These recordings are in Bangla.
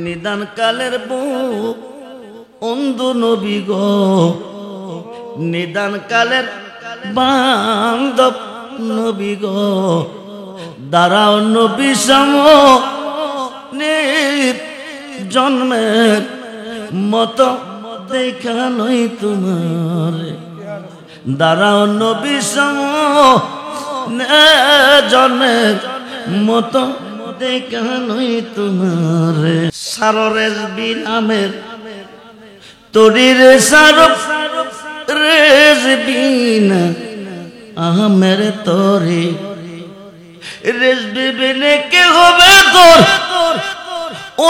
নিদান কালের বুক অন্ধ নবী গো, নিদান কালের বান্ধব নবী গো, দাঁড়াও নবী সম জন্মের মতো দেখা নই তোমার, দাঁড়াও নবী সম জন্মের মতো দেখা নই তোমার। সাররেজ বিনামের তরির সারব রেজ বিনা আহমের তরি, রেজ বিবিনে কে হবে তোর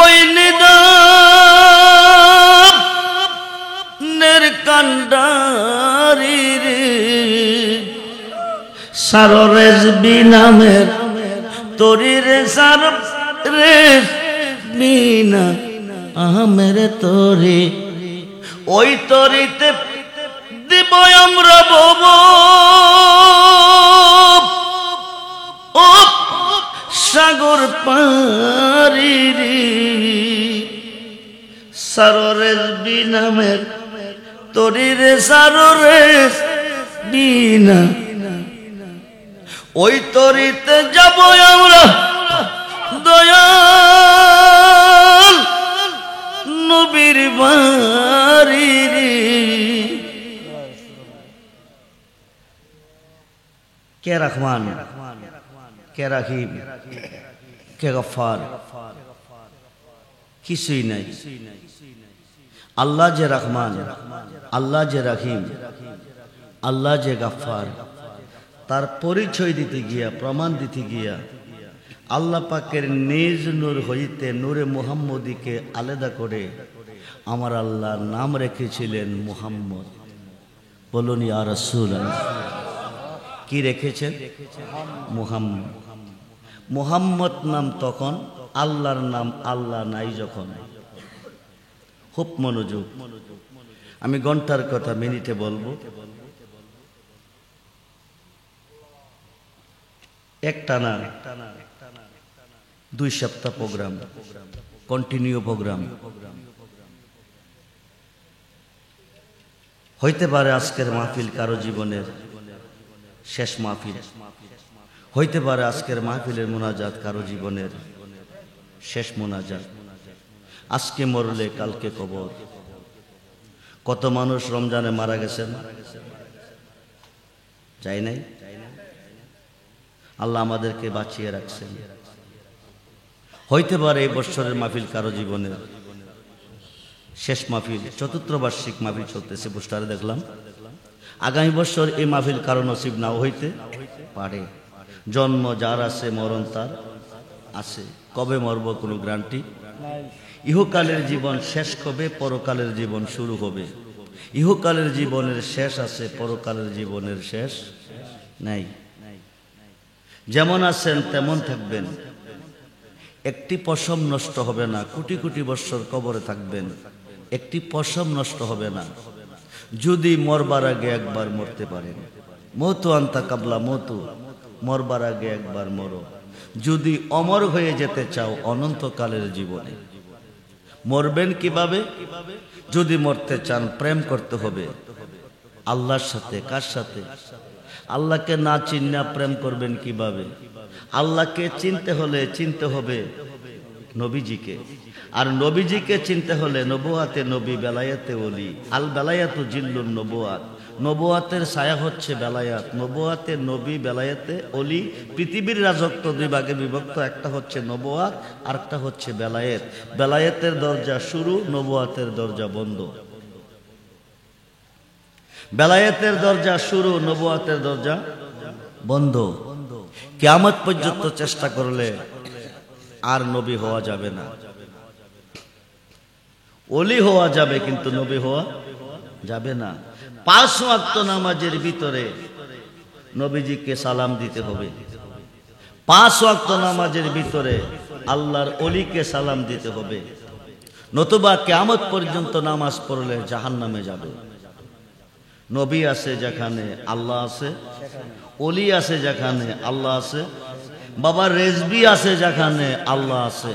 ওই নিদানের কান্ডারি রে। সাররেজ বিনামের তরির সারব রেজ বিনা আহমের তরি, ওই তরিতে দিব আমরা বব ও সাগর পারি রে। সাররেজ বিনামের তরিরে সাররেজ বিনা, ওই তরিতে যাব আমরা দয়াল নবীর বাড়ি রে। কে রহমান, কে রহিম, কে গফফার, কিছুই নাই। আল্লাহ যে রহমান, আল্লাহ যে রহিম, আল্লাহ যে গফফার, তার পরিচয় দিতে গিয়া, প্রমাণ দিতে গিয়া আল্লাহ পাকের নিজ নূর হইতে নূরে মুহাম্মদীকে আলাদা করে আমার আল্লাহ নাম রেখেছিলেন মুহাম্মদ। বলুন ইয়া রাসূলুল্লাহ, কি রেখেছেন? মুহাম্মদ। মুহাম্মদ নাম তখন, আল্লাহর নাম আল্লাহ নাই যখন। খুব মনোযোগ, আমি ঘন্টার কথা মিনিটে বলবো। একটানা 2 সপ্তাহ প্রোগ্রাম, কন্টিনিউ প্রোগ্রাম। হইতে পারে আজকের মাহফিল কারো জীবনের শেষ মাহফিল, হইতে পারে আজকের মাহফিলের মোনাজাত কারো জীবনের শেষ মোনাজাত। আজকে মরলে কালকে কবর। কত মানুষ রমজানে মারা গেছেন, যাই নাই? আল্লাহ আমাদেরকে বাঁচিয়ে রাখছেন। হইতে পারে এই বছরের মাহফিল কারো জীবনের শেষ মাহফিল, 4th বার্ষিক মাহফিল চলতেছে, পোস্টারে দেখলাম। আগামী বছর এই মাহফিল কারো নসিব নাও হইতে পারে। জন্ম যার আছে, মরণ তার আছে। কবে মরব কোনো গ্যারান্টি? ইহকালের জীবন শেষ কবে, পরকালের জীবন শুরু হবে। ইহকালের জীবনের শেষ আছে, পরকালের জীবনের শেষ নাই। যেমন আছেন তেমন থাকবেন, একটি পশম নষ্ট হবে না। কোটি কোটি বৎসর কবরে থাকবেন, একটি পশম নষ্ট হবে না, যদি মরবার আগে একবার মরতে পারেন। মৌতু আনতা কাবলা মৌতু, মরবার আগে একবার মরো। যদি অমর হয়ে যেতে চাও অনন্তকালের জীবনে, মরবেন কিভাবে? যদি মরতে চান প্রেম করতে হবে আল্লাহর সাথে। কার সাথে? আল্লাহকে না চিন্না প্রেম করবেন কিভাবে? আল্লাহকে চিনতে হলে চিনতে হবে নবীজিকে, আর নবীজিকে চিনতে হলে নবুয়াতে নবী, বেলায়েতে ওলি। আল বেলায়াতু জিল্লুন নবুয়াত, নবুয়াতের ছায়া হচ্ছে বেলায়াত। নবুয়াতে নবী, বেলায়েতে ওলি। পৃথিবীর রাজত্ব 2 ভাগে বিভক্ত, একটা হচ্ছে নবুয়াত আর একটা হচ্ছে বেলায়েত। বেলায়েতের দরজা শুরু, নবুয়াতের দরজা বন্ধ। বেলায়েতের দরজা শুরু, নবুয়াতের দরজা বন্ধ। কিয়ামত পর্যন্ত চেষ্টা করলে আর নবী হওয়া যাবে না। ওলি হওয়া যাবে কিন্তু নবী হওয়া যাবে না। 5 ওয়াক্ত নামাজের ভিতরে নবীজিকে সালাম দিতে হবে। 5 ওয়াক্ত নামাজের ভিতরে আল্লাহর ওলিকে সালাম দিতে হবে, নতুবা কিয়ামত পর্যন্ত নামাজ পড়লে জাহান্নামে যাবে। নবী আছে যেখানে আল্লাহ আছে, ওলি আছে যেখানে আল্লাহ আছে, বাবা রেজবি আছে যেখানে আল্লাহ আছে,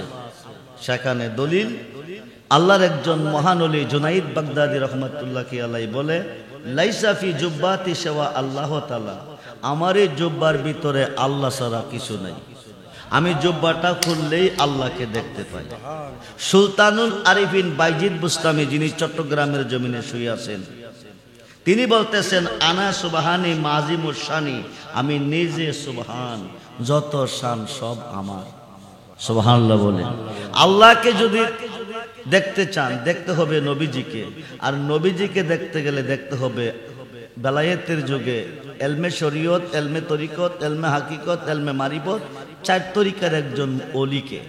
সেখানে দলিল আল্লাহর একজন মহান ওলি জুনাইদ বাগদাদি রহমাতুল্লাহি আলাইহি বলে, লাইসা ফি জুব্বাতি সিওয়া আল্লাহ তাআলা, আমার এই জুব্বার ভিতরে আল্লাহ ছাড়া কিছু নাই, আমি জুব্বাটা খুললেই আল্লাহকে দেখতে পাই। সুলতানুল আরিফিন বাইজিদ বুস্তামি, যিনি চট্টগ্রামের জমিনে শুয়ে আছেন, তিনি বলতেছেন, আনা সুবহানি মাজিমুশ শানি, আমি নিজে সুবহান, যত শান সব আমার। সুবহানাল্লাহ বলেন। আল্লাহকে যদি দেখতে চান দেখতে হবে নবীজিকে, আর নবীজিকে দেখতে গেলে দেখতে হবে বেলায়েতের যুগে এলমে শরীয়ত, এলমে তরিকত, এলমে হাকিকত, এলমে মারিফত, 4 তরিকার একজন ওলিকে,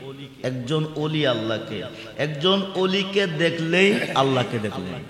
একজন ওলি আল্লাহকে। একজন ওলিকে দেখলেই আল্লাহকে দেখলেন,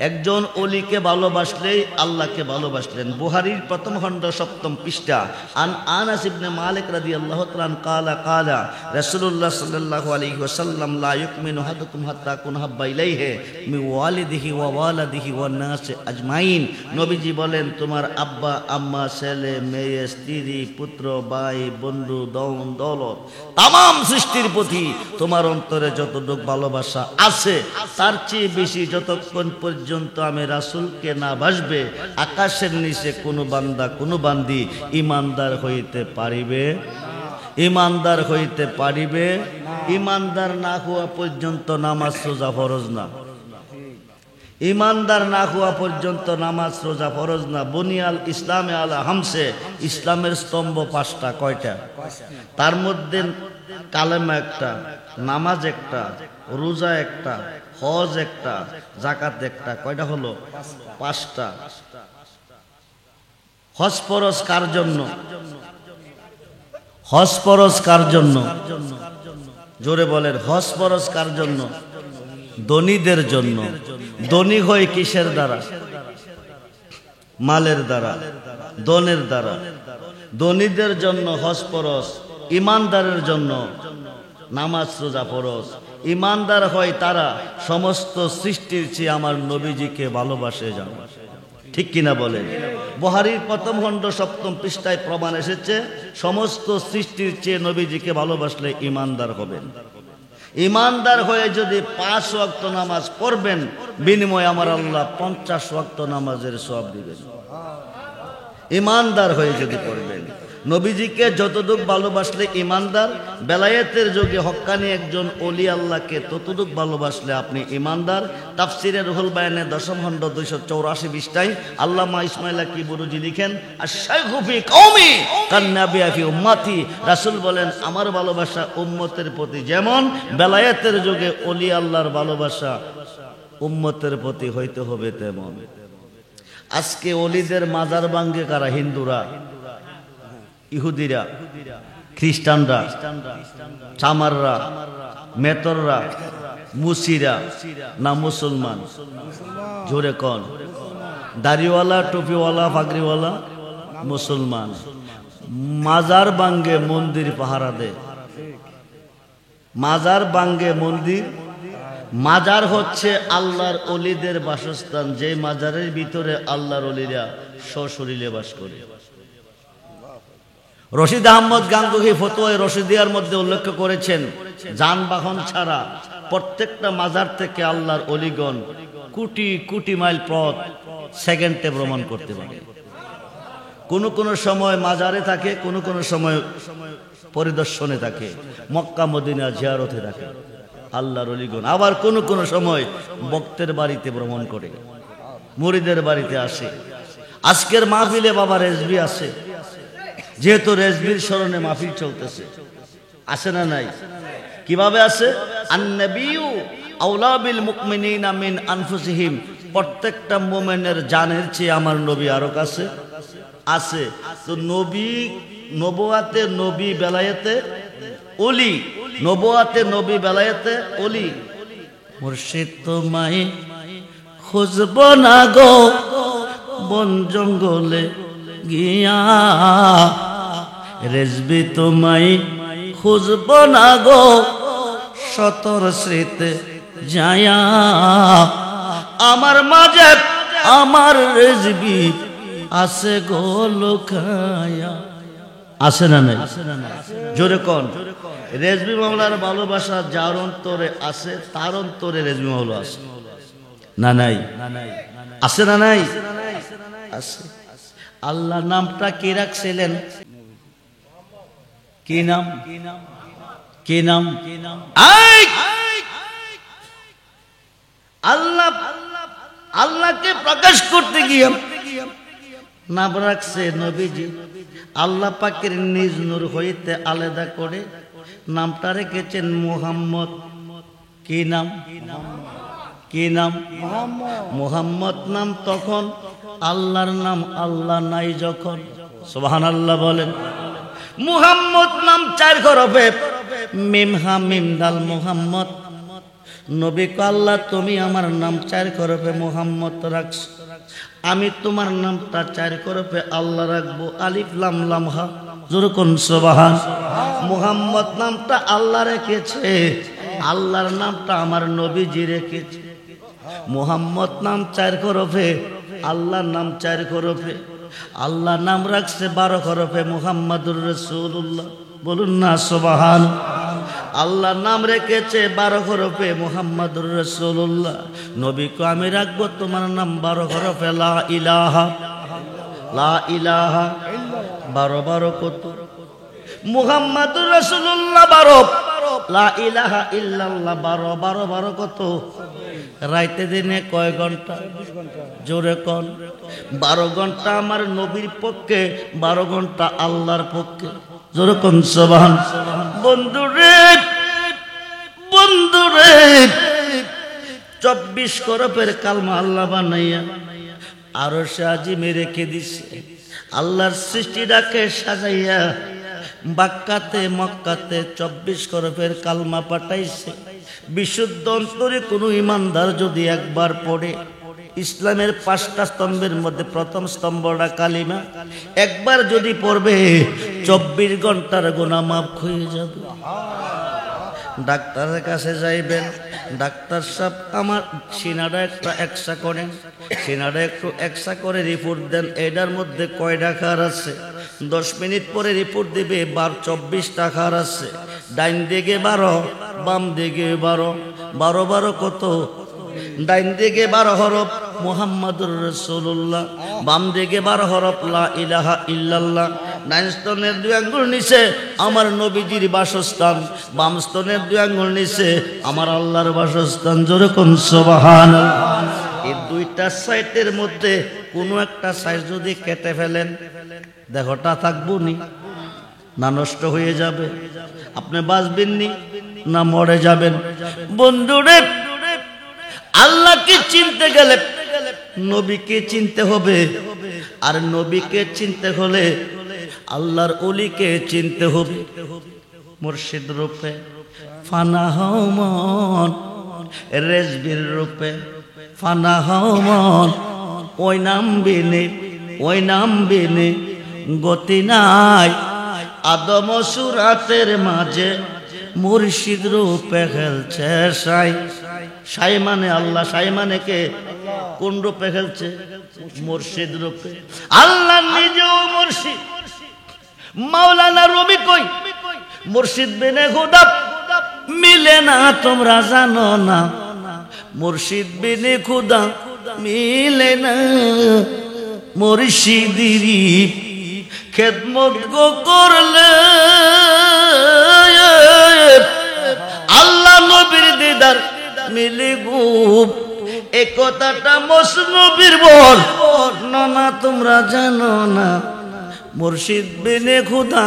একজন ওলিকে ভালোবাসলেই আল্লাহকে ভালোবাসলেন। বুখারীর প্রথম খণ্ড 7ম পৃষ্ঠা, আন আনাস ইবনে মালিক রাদিয়াল্লাহু তাআলা কালা কালা রাসূলুল্লাহ সাল্লাল্লাহু আলাইহি ওয়াসাল্লাম, লা ইউমিনু আহাদুকুম হাত্তা কুন হাব্বা ইলাইহি মিন ওয়ালিদিহি ওয়া ওয়ালাদিহি ওয়ান নাস আজমাইন। নবীজি বলেন, তোমার আব্বা আম্মা, ছেলে মেয়ে, স্ত্রী, পুত্র, ভাই, বন্ধু, দৌন দৌলত, তাম সৃষ্টির প্রতি তোমার অন্তরে যতটুক ভালোবাসা আছে, তার চেয়ে বেশি যতক্ষণ পর্যন্ত আমি রাসূলকে না ভাসবে, আকাশের নিচে কোনো বান্দা কোনো বান্দি ইমানদার হইতে পারিবে, ইমানদার হইতে পারিবে। ইমানদার না হওয়া পর্যন্ত নামাজ রোজা ফরজ না, ইমানদার না হওয়া পর্যন্ত নামাজ রোজা ফরজ না। বুনিয়াল ইসলামে আলা হামসে, ইসলামের স্তম্ভ 5টা। কয়টা? তার মধ্যে কালেমা একটা, নামাজ একটা, রোজা একটা, হজ একটা, যাকাত একটা। কয়টা হলো? 5টা। হজ ফরজ কার জন্য? হজ ফরজ কার জন্য? জোরে বলেন, হজ ফরজ কার জন্য? ধনীদের জন্য। ধনী হয় কিসের দ্বারা? মালের দ্বারা, ধনের দ্বারা। ধনীদের জন্য হজ ফরজ, ইমানদারের জন্য নামাজ রোজা ফরজ। ইমানদার হয় তারা সমস্ত সৃষ্টির চেয়ে আমার নবীজিকে ভালোবাসে যান। ঠিক কিনা বলেন? বুখারীর প্রথম খণ্ড 7ম পৃষ্ঠায় প্রমাণ এসেছে, সমস্ত সৃষ্টির চেয়ে নবীজিকে ভালোবাসলে ইমানদার হবেন। ইমানদার হয়ে যদি 5 ওয়াক্ত নামাজ পড়বেন, বিনিময়ে আমার আল্লাহ 50 ওয়াক্ত নামাজের সওয়াব দিবেন। ইমানদার হয়ে যদি পড়বেন, নবীজিকে যতটুক ভালোবাসলে ইমানদার, বেলায়েতের যুগে হক্কানি একজন ওলি আল্লাহকে ততটুক ভালোবাসলে আপনি ইমানদার। তাফসিরে রুহুল বায়ানে 10ম খণ্ড 284 পৃষ্ঠায় আল্লামা ইসমাইল কি বুরুজি লিখেন, আশ-শাইখু ফি কওমি কান্নাবিয়া ফি উম্মতি। রাসূল বলেন, আমার ভালোবাসা উম্মতের প্রতি যেমন বেলায়েতের যুগে ওলি আল্লাহর ভালোবাসা উম্মতের প্রতি হইতে হবে তেমন। আজকে ওলিদের মাজার ভাঙ্গে কারা? হিন্দুরা, ইহুদিরা, খ্রিস্টানরা, চামাররা, মেতররা, মুসিরা না মুসলমান? জোরে কোন? দাড়িওয়ালা, টুপিওয়ালা, পাগড়িওয়ালা মুসলমান। মাজার ভাঙ্গে মন্দির পাহারা দেয়, মাজার ভাঙ্গে মন্দির। মাজার হচ্ছে আল্লাহর ওলিদের বাসস্থান, যে মাজারের ভিতরে আল্লাহর ওলিরা সশরীরে বাস করে। রশিদ আহমদ গাঙ্গুহি ফতোয়ায়ে রশিদিয়ার মধ্যে উল্লেখ করেছেন, যানবাহন ছাড়া প্রত্যেকটা মাজার থেকে আল্লাহর ওলিগণ কোটি কোটি মাইল পথ সেকেন্ডে ভ্রমণ করতে পারে। কোন কোন সময় মাজারে থাকে, কোন কোন সময় পরিদর্শনে থাকে, মক্কা মদিনা জিয়ারতে থাকে আল্লাহর ওলিগণ। আবার কোন কোন সময় ভক্তের বাড়িতে ভ্রমণ করে, মুরিদের বাড়িতে আসে। আজকের মাহফিলে বাবা রেজবি আছে, যেহেতু রেজবির স্মরণে মাহফিল চলতেছে, আছে না নাই? কিভাবে আছে? আন-নাবিয়্যু আওলা বিল মুমিনিনা মিন আনফুসিহিম, প্রত্যেকটা মুমিনের জানের চেয়ে আমার নবী আরো কাছে আছে। তো নবী, নবুয়াতে নবী, বেলায়েতে ওলি, নবুয়াতে নবী, বেলায়েতে ওলি। মুর্শিদ তোমায় খুঁজব না গো বন জঙ্গলে গিয়া, রেজবি তোমায় খুঁজব না গো সতর স্মৃতে যায়া, আমার মাঝে আমার রেজবি আছে গো লুকায়া। আছে না নাই? জোরে কোন। রেজভী মাওলার ভালোবাসা যার অন্তরে আছে তার অন্তরে রেজভী মাওলা আছে না নাই? আছে না নাই? আছে। আল্লাহ নামটা কি রাখছিলেন? কি নাম? কি নাম? আল্লাহ আল্লাহকে প্রকাশ করতে গিয়ে নাম রাখছে নবীজি। আল্লাহ পাকের নিজ নূর হইতে আলাদা করে নামটা রেখেছেন মুহাম্মদ। কি নাম? কি নাম? মুহাম্মদ নাম তখন আল্লাহর নাম, আল্লাহ নাই যখন। সুবহানাল্লাহ বলেন। মুহাম্মদ নাম 4 হরফে, মিম হা মিম দাল মুহাম্মদ। নবী কো আল্লাহ তুমি আমার নাম 4 হরফে মুহাম্মদ রাখছো, আমি তোমার নামটা 4 হরফে আল্লাহ রাখবো, আলিফ লাম লাম হা। জোরে কোন সুবহান। মুহাম্মদ নামটা আল্লাহ রেখেছে, আল্লাহর নামটা আমার নবীজি রেখেছে। মুহাম্মদ নাম 4 হরফে, আল্লাহর নাম 4 হরফে। আল্লাহ নাম রাখছে 12 হরফে মুহাম্মাদুর রাসূলুল্লাহ। বলুন না সুবহান। আল্লাহ নাম রেখেছে 12 হরফে মুহাম্মাদুর রাসূলুল্লাহ। নবী কো আমি রাখবো তোমার নাম 12 হরফে লা ইলাহা, লা ইলাহা 12 কত? মুহাম্মাদুর রাসূলুল্লাহ 12, লা ইলাহা ইল্লাল্লাহ 12 কত? রাইতে দিনে কয় ঘন্টা? জোরে কোন। 12 ঘন্টা আমার নবীর পক্ষে, 12 ঘন্টা আল্লাহর পক্ষে। জোরে কোন সুবহান। বন্ধুরে বন্ধুরে 24 হরফের কালমা আল্লাহ বানাইয়া আরশে আজিমে রেখে দিছে। আল্লাহর সৃষ্টিটাকে সাজাইয়া বাক্কাতে মক্কাতে 24 হরফের কালমা পাঠাইছে। বিশুদ্ধ অন্তরে কোনো ইমানদার যদি একবার পড়ে, ইসলামের 5টা স্তম্ভের মধ্যে প্রথম স্তম্ভটা কালিমা, একবার যদি পড়বে 24 ঘন্টার গুনাহ মাফ হয়ে যাবে। ডাক্তারের কাছে যাইবেন, ডাক্তার সাহেব আমার সিনাটা একটা এক্সা করেন, সিনাটা একটু এক্সা করে রিপোর্ট দেন, এটার মধ্যে কয়টা খার আছে। 10 মিনিট পরে রিপোর্ট দিবে 24টা খার আছে। ডাইন দিকে 12, বাম দিকে 12, 12 কত? ডাইন দিকে 12 হরফ মুহাম্মাদুর রাসূলুল্লাহ, বাম দিকে 12 হরফ লা ইলাহা ইল্লাল্লাহ। ডাইন স্তনের 2 আঙ্গুল নিচে আমার নবীজির বাসস্থান, বাম স্তনের 2 আঙ্গুল নিচে আমার আল্লাহর বাসস্থান। জোরে কোন সুবহানাল্লাহ। এই 2টা সাইটের মধ্যে কোনো একটা সাইড যদি কেটে ফেলেন, দেহটা থাকবো নি না নষ্ট হয়ে যাবে? আপনি বাঁচবেন নি না মরে যাবেন? বন্ধুরে আল্লাহকে চিনতে গেলে নবীকে চিনতে হবে, আর নবীকে চিনতে হলে আল্লাহর ওলিকে চিনতে হবে। মুর্শিদ রূপে ফানা হও মন, রেজবির রূপে ফানা হও মন। ওই নাম বিনে, ওই নাম বিনে গতি নাই। আদম সুরাতের মাঝে মুর্শিদ রূপে খেলছে সাই। সাই মানে আল্লাহ, সাই মানে কে? কোন রূপে খেলছে? মুর্শিদ রূপে। আল্লাহ নিজেও মুর্শিদ। মাওলানা রুমি কই মুর্শিদ বিনে খুদা মিলে না, তোমরা জানো না? মুর্শিদ বিনে খুদা মিলে না। মুর্শিদিরি খেদমত গো করলে আল্লাহ নবীর দিদার মিলে গো। এ কথাটা মসনবীর বল না, না তোমরা জানো না? মুর্শিদ বিনে খুদা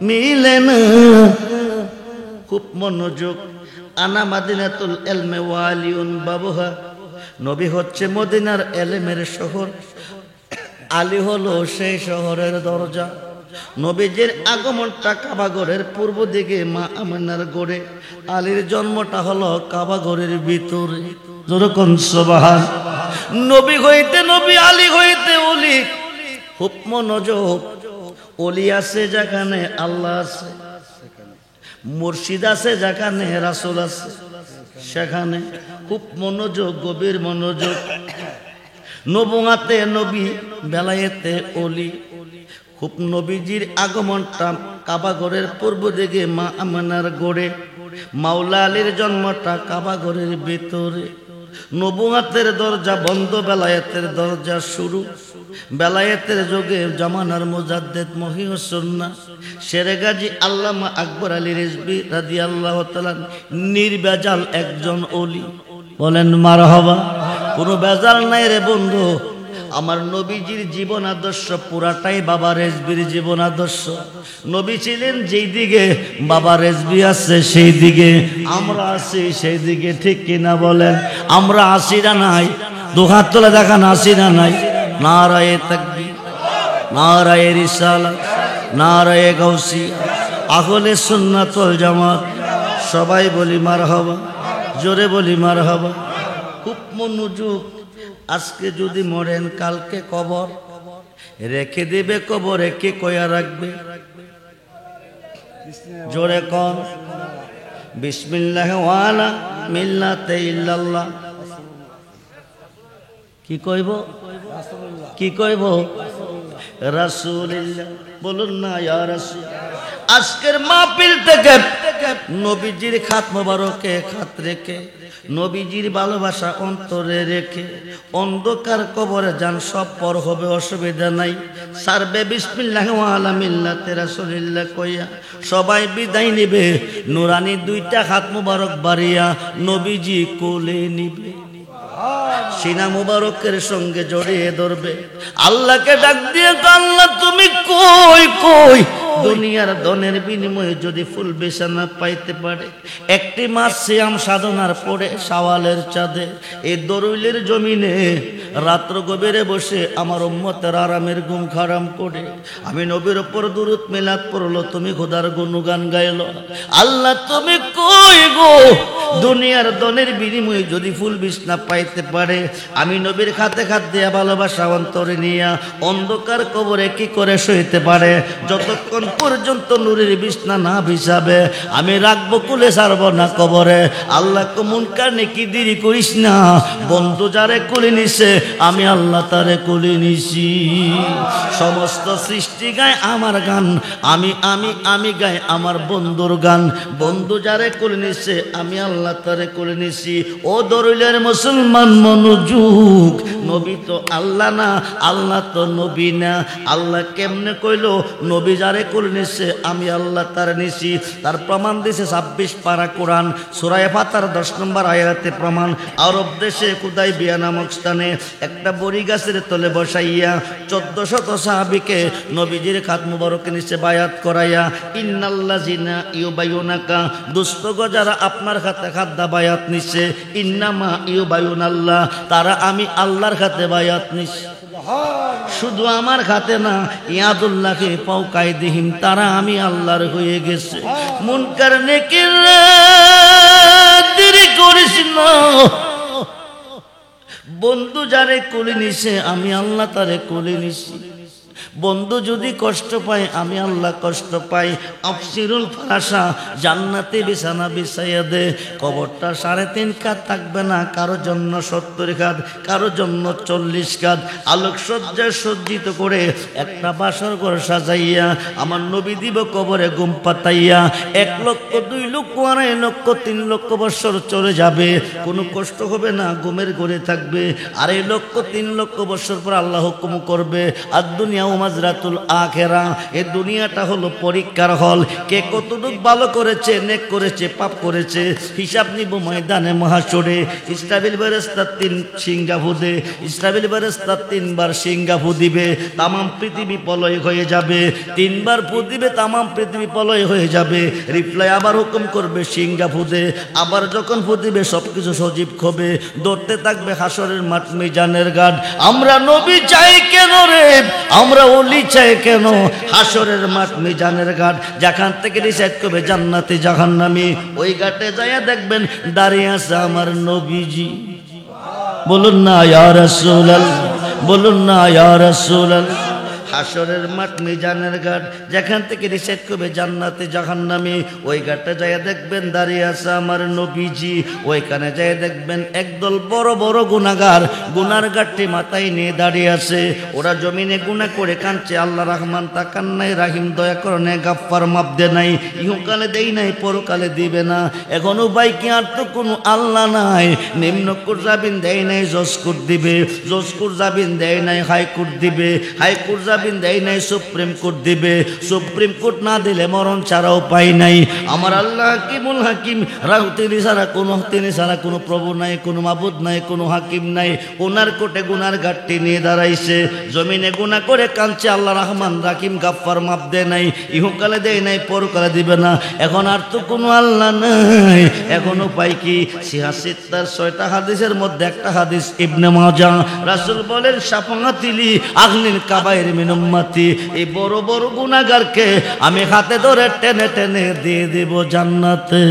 মিলে না। খুব মনোযোগ। আনা মাদিনাতুল ইলমি ওয়ালিউন বাবুহা। নবী হচ্ছে মদিনার এলেমের শহর, আলী হলো সেই শহরের দরজা। নবীজির আগমনটা কাবাগরের পূর্ব দিকে মা আমিনার গড়ে, আলীর জন্মটা হলো কাবাগরের ভিতরে। যেরকম সুবহান। নবী হইতে নবী, আলী হইতে ওলি। খুব মনোযোগ। ওলি আছে যেখানে আল্লাহ আছে, মুর্শিদ আছে যেখানে রাসূল আছে সেখানে। খুব মনোযোগ, গভীর মনোযোগ। নবুয়াতে নবী, বেলায়েতে ওলি। খুব নবীজির আগমনটা কাবা ঘরের পূর্ব দিকে মা আমিনার গড়ে, মাওলা আলীর জন্মটা কাবা ঘরের ভেতরে, নবুয়াতের দরজা বন্ধ, বেলায়েতের দরজা শুরু। বেলায়েতের যুগে জামানার মুজাদ্দেদ মহিউসুন্নাহ শেরে গাজী আল্লামা আকবর আলী রিজভী রাদিয়াল্লাহু তাআলা নির্বেজাল একজন ওলি। বলেন মারহাবা। কোনো বেজাল নাই রে বন্ধু। আমার নবীজির জীবন আদর্শ পুরাটাই বাবা রেজবির জীবন আদর্শ। নবী ছিলেন যেই দিকে, বাবা রেজবি আছে সেই দিকে, আমরা আছি সেই দিকে। ঠিক কিনা বলেন? আমরা আসি না নাই? দুহাত তোলা দেখান, আসি না নাই? নারায়ে তাকবীর, নারায়ে রিসালাত, নারায়ে গাউসিয়া, আহলে সুন্নাত ওয়াল জামাত। সবাই বলি মারহাবা, জোরে বলি মারহাবা। খুব মনোযোগ। আজকে যদি মরেন কালকে কবর রেখে দেবে, কবরে কে কয়া রাখবে? জোরে কর বিসমিল্লাহ ওয়ালা মিল্লাতে ইল্লাল্লাহ। কি কইব? কি কইব? রাসূলুল্লাহ। বলুন না ইয়া রাসূল। আজকের মাহফিল থেকে নবীজির খাত মোবারকে খাত রেখে, নবীজির ভালোবাসা অন্তরে রেখে অন্ধকার কবরে যান, সব পর হবে, অসুবিধা নাই। সারবে বিসমিল্লাহ ওয়ালা মিল্লাতে রাসূলিল্লাহ কইয়া সবাই বিদায় নিবে। নুরানি দুইটা হাত মোবারক বাড়িয়া নবীজি কোলে নিবে, সিনা মুবারকের সঙ্গে জড়িয়ে ধরবে, আল্লাহকে ডাক দিয়ে, আল্লাহ তুমি কই কই? দুনিয়ার ধনের বিনিময়ে যদি ফুল বিছানা পাইতে পারে, একটি মাস সিয়াম সাধনার পরে শাওয়ালের চাঁদে এই দরুইলের জমিনে রাত্র গভীরে বসে আমার উম্মতের আরামের ঘুম হারাম করে আমি নবীর উপর দুরূদ মিলাদ পড়লো, তুমি খোদার গুণগান গাইলো। আল্লাহ তুমি কই গো? দুনিয়ার ধনের বিনিময়ে যদি ফুল বিছানা পাইতে পারে, আমি নবীর খাতে খাত দিয়া ভালোবাসা অন্তরে নিয়া অন্ধকার কবরে কি করে সইতে পারে? যতক্ষণ পর্যন্ত নূরের বিছানা না বিছাবে আমি রাখবো, কুলে ছাড়বো না কবরে। আল্লাহ মুনকার নেকি দেরি করিস না, বন্ধু যারে কুলে নিছে আমি আল্লাহ তারে কুলে নিছি। সমস্ত সৃষ্টি গায় আমার গান, আমি আমি আমি গাই আমার বন্ধুর গান। বন্ধু যারে কুলে নিছে আমি আল্লাহ তারে কুলে নিছি। ও দরুলের মুসলমান মনোযোগ, নবী তো আল্লাহ না, আল্লাহ তো নবী না। আল্লাহ কেমনে কইলো? নবী যারে কুলে নিছে আমি আল্লাহ তার নিছি। তার প্রমাণ দিছে 26 পারা কোরআন সূরা ফাতির 10 নম্বর আয়াতে প্রমাণ। আরব দেশে হুদাইবিয়া নামক স্থানে একটা বড়ি গাছের তলে বসাইয়া 1400 সাহাবীকে নবীজির খাত মুবারকের নিচে বায়াত করাইয়া, ইন্নাল্লাযিনা ইউবাইয়ুনাকা, দুস্থ যারা আপনার খাতে খাদ্দা বায়াত নিছে, ইন্নামা ইউবাইয়ুনাল্লাহ, তারা আমি আল্লাহর খাতে বায়াত নিছি। শুধু আমার খাতে না, ইয়াদুল্লাহকে পাওকাই দিহিম, তারা আমি আল্লাহর হয়ে গেছে। মুনকার নেকির দেরি করিস না, বন্ধু যারে কোলে নিছে আমি আল্লাহ তারে কোলে নিছি। বন্ধু যদি কষ্ট পায় আমি আল্লাহ কষ্ট পাই। আফসিরুল ফারাসা, জান্নাতে বিছানা বিছাইয়া দে, কবরটা 3.5 কাত থাকবে না, কারো জন্য 70 কাত, কারো জন্য 40 কাত। আলোকসজ্জায় সজ্জিত করে একটা বাসর ঘর সাজাইয়া আমার নবী দিব কবরে ঘুম পাতাইয়া। 1 লক্ষ 2 লক্ষ 2.5 লক্ষ 3 লক্ষ বছর চলে যাবে, কোনো কষ্ট হবে না, ঘুমের ঘরে থাকবে। 2.5 লক্ষ 3 লক্ষ বছর পর আল্লাহ হুকুম করবে, আর দুনিয়া মাজরাতুল আখিরা, এই দুনিয়াটা হলো পরীক্ষার হল। কে কতটুকু ভালো করেছে, নেক করেছে, পাপ করেছে, হিসাব নিব ময়দানে মহাশরে। ইসরাফিল ফেরেশতা 3 সিংহা ফু দে, ইসরাফিল ফেরেশতা 3 বার সিংহা ফু দিবে, তাম পৃথিবী প্রলয় হয়ে যাবে। 3 বার ফু দিবে, তাম পৃথিবী প্রলয় হয়ে যাবে। রিপ্লাই আবার হুকুম করবে সিংহা ফু দে, আবার যখন ফু দিবে সবকিছু সজীব হবে, দৌড়তে থাকবে হাসরের মাঠ, মিজানের ঘাট। আমরা নবী চাই কেন রে? আমরা ওলি চাই কেন? হাসরের মাঠ, মিজানের ঘাট, যেখান থেকে ডিসাইড করবে জান্নাতে জাহান্নামী, ওই ঘাটে যাইয়া দেখবেন দাঁড়িয়ে আছে আমার নবীজি। বলুন না ইয়া রাসূলুল্লাহ, বলুন না ইয়া রাসূলুল্লাহ। হাসরের মাঠ মিজানের ঘাট, যেখান থেকে রিসেট করবে জান্নাতে জাহান্নামে, ওই ঘাটে যায় দেখবেন দাঁড়িয়ে আছে আমার নবীজি। ওইখানে যায় দেখবেন একদল বড় বড় গুনাহগার, গুনার ঘাটটি মাথায় নিয়ে দাঁড়িয়ে আছে। ওরা জমিনে গুনাহ করে কাঁদছে, আল্লাহ রহমান তাকান নাই, রাহিম দয়া করনে, গাফফার মাপ দে নাই, ইহকালে দেই নাই, পরকালে দিবে না। এখন উপায় কি? আর তো কোনো আল্লাহ নাই। নিম্ন কোর্ট জামিন দেয় নাই, জজ কোর্ট দিবে, জজ কোর্ট জামিন দেয় নাই, হাইকোর্ট দিবে, হাইকোর্ট জামিন দেয় নাই, সুপ্রিম কোর্ট দিবে, সুপ্রিম কোর্ট না দিলে মরণ ছাড়া উপায় নাই। আমার আল্লাহ হাকিমুল হাকিম, তিনি ছাড়া কোনো প্রভু নাই, কোনো মাবুদ নাই, কোনো হাকিম নাই। ওনার কোর্টে গুনার ঘাটটি নিয়ে দাঁড়াইছে, জমিনে গুনাহ করে কাঁদছে, আল্লাহ রহমান রাহিম গাফফার মাপ দেয় নাই, ইহকালে দেয় নাই, পরকালে দিবে না। এখন আর তো কোনো আল্লাহ নাই, এখন উপায় কি? সিহাসিত্তার 6টা হাদিসের মধ্যে একটা হাদিস ইবনে মাজাহ, রাসূল বলেন শাফাআতিলি আহলিল কাবায়ের মিন উম্মতি, এই বড় বড় গুনাহগারকে আমি হাতে ধরে টেনে টেনে দিয়ে দেব জান্নাতে।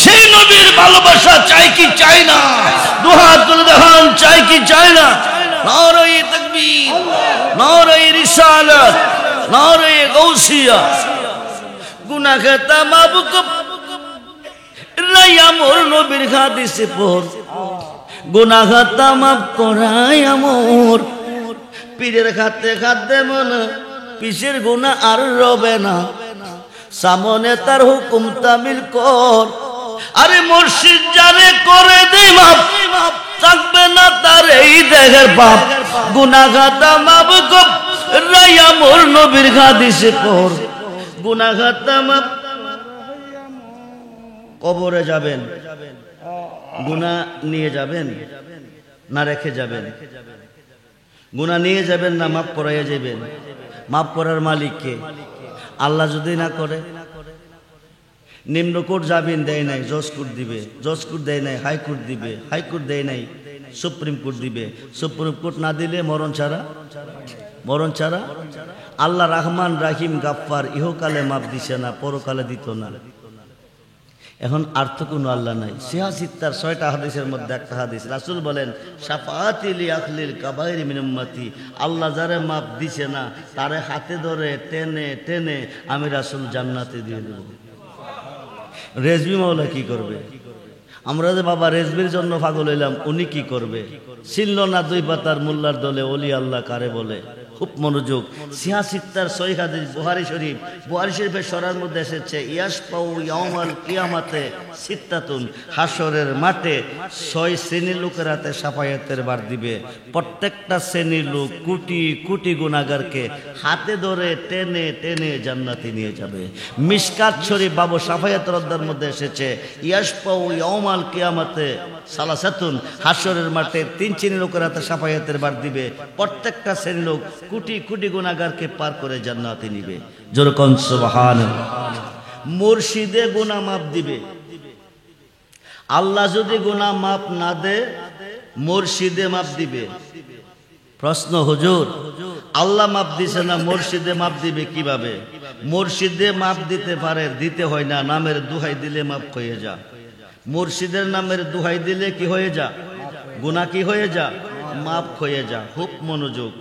সেই নবীর ভালোবাসা চাই কি চাই না? দুহাত তুলে দেখান, চাই কি চাই না? নারায়ে তাকবীর, নারায়ে রিসালাত, নারায়ে গাউসিয়া। গুনাহ খাতা মাবুক রাই আমর নবীর হাদিসে পড়, গুনাহ খাতা মাফ করাই আমর। পীরের খাতে খাতে মনে পিসের গুনাহ আর রবে না, সামনে তার হুকুম তামিল কর। আরে মুর্শিদ জানে করে দে মাফ, থাকবে না তার এই দেহের পাপ। গুনাহ খাতা মাফ রাই আমর নবীর হাদিসে পড়, গুনাহ খাতা মাফ। কবরে যাবেন, গুনাহ নিয়ে যাবেন না রেখে যাবেন? গুনাহ নিয়ে যাবেন না মাফ করাইয়া যাবেন? মাফ করার মালিক কে? আল্লাহ যদি না করে। নিম্ন কোর্ট জামিন দেয় নাই, জজ কোর্ট দিবে, জজ কোর্ট দেয় নাই, হাইকোর্ট দিবে, হাইকোর্ট দেয় নাই, সুপ্রিম কোর্ট দিবে, সুপ্রিম কোর্ট না দিলে মরণ ছাড়া, মরণ ছাড়া। আল্লাহ রহমান রাহিম গাফফার ইহকালে মাপ দিছে না, পরকালে দিত না। এখন আর তো কোনো আল্লাহ নাই। সিহাসিত্তার 6টা হাদিসের মধ্যে একটা হাদিস, রাসূল বলেন শাফাআতি লি আহলিল কাবায়ের মিন উম্মতি, আল্লাহ যারে মাপ দিছে না তারে হাতে ধরে টেনে টেনে আমি রাসূল জান্নাতে দিয়ে দেব। রেজবি মাওলা কি করবে? আমরা যে বাবা রেজবির জন্য পাগল হইলাম, উনি কি করবে? ছিল না 2 পাতার মোল্লার দলে ওলি আল্লাহ কারে বলে। খুব মনোযোগ। সিহাসিত্তার 6 হাদিস বুখারী শরীফ, বুখারী শরীফের সরার মধ্যে এসেছে ইয়াসপাউ ইয়াউমাল কিয়ামাতে সিত্তাতুন, হাসরের মাঠে 6 শ্রেণীর লোকের হাতে শাফায়াতের বার দিবে। প্রত্যেকটা শ্রেণীর লোক কোটি কোটি গুনাহগারকে হাতে ধরে টেনে টেনে জান্নাতে নিয়ে যাবে। মিশকাত শরীফ বাবু শাফায়াতের অধ্যায়ের মধ্যে এসেছে ইয়াসপাউ ইয়াউমাল কিয়ামাতে সালাসাতুন, হাসরের মাঠে 3 শ্রেণীর লোকের হাতে শাফায়াতের বার দিবে। প্রত্যেকটা শ্রেণীর লোক কোটি কোটি গুনাহগারকে পার করে জান্নাতে নিবে। জোরে কোন সুবহানাল্লাহ। মুর্শিদে গুনাহ মাফ দিবে। আল্লাহ যদি গুনাহ মাফ না দে, মুর্শিদে মাফ দিবে। প্রশ্ন, হুজুর আল্লাহ মাফ দিছে না, মুর্শিদে মাফ দিবে কিভাবে? মুর্শিদে মাফ দিতে পারে, দিতে হয় না, নামের দোহাই দিলে মাফ হয়ে যা। মুর্শিদের নামের দোহাই দিলে কি হয়ে যা? গুনাহ কি হয়ে যা? মাফ হয়ে যা। খুব মনোযোগ।